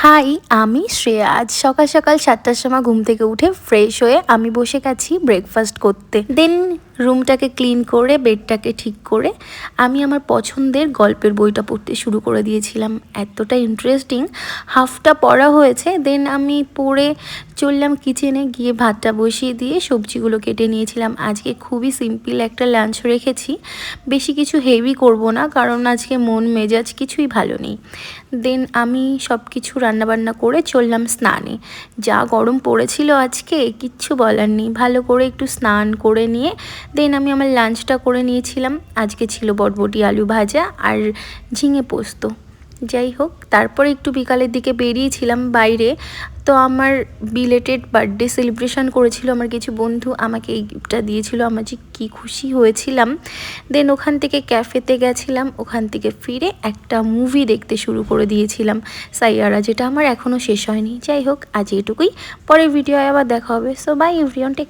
High, আমি শ্রেয়া। আজ সকাল সকাল 7টার সময় ঘুম থেকে উঠে ফ্রেশ হয়ে আমি বসে গেছি ব্রেকফাস্ট করতে। দেন রুমটাকে ক্লিন করে বেডটাকে ঠিক করে আমি আমার পছন্দের গল্পের বইটা পড়তে শুরু করে দিয়েছিলাম। এতটা ইন্টারেস্টিং, হাফটা পড়া হয়েছে। দেন আমি পড়ে চললাম কিচেনে, গিয়ে ভাতটা বসিয়ে দিয়ে সবজিগুলো কেটে নিয়েছিলাম। আজকে খুবই সিম্পল একটা লাঞ্চ রেখেছি, বেশি কিছু হেভি করব না, কারণ আজকে মন মেজাজ কিছুই ভালো নেই। দেন আমি সব কিছু রান্নাবান্না করে চললাম স্নানে। যা গরম পড়েছিল আজকে, কিচ্ছু বলার নেই। ভালো করে একটু স্নান করে নিয়ে দেন আমি আমার লাঞ্চটা করে নিয়েছিলাম। আজকে ছিল বটবটি আলু ভাজা আর ঝিঙে পোস্ত। যাই হোক, তারপরে একটু বিকালের দিকে বেরিয়েছিলাম বাইরে। তো আমার বিলেটেড বার্থডে সেলিব্রেশন করেছিল আমার কিছু বন্ধু, আমাকে এই গিফটটা দিয়েছিল। আমার যে কী খুশি হয়েছিলাম। দেন ওখান থেকে ক্যাফেতে গেছিলাম, ওখান থেকে ফিরে একটা মুভি দেখতে শুরু করে দিয়েছিলাম, সাইয়ারা, যেটা আমার এখনও শেষ হয়নি। যাই হোক, আজ এটুকুই, পরের ভিডিও আবার দেখা হবে। So by everyone, take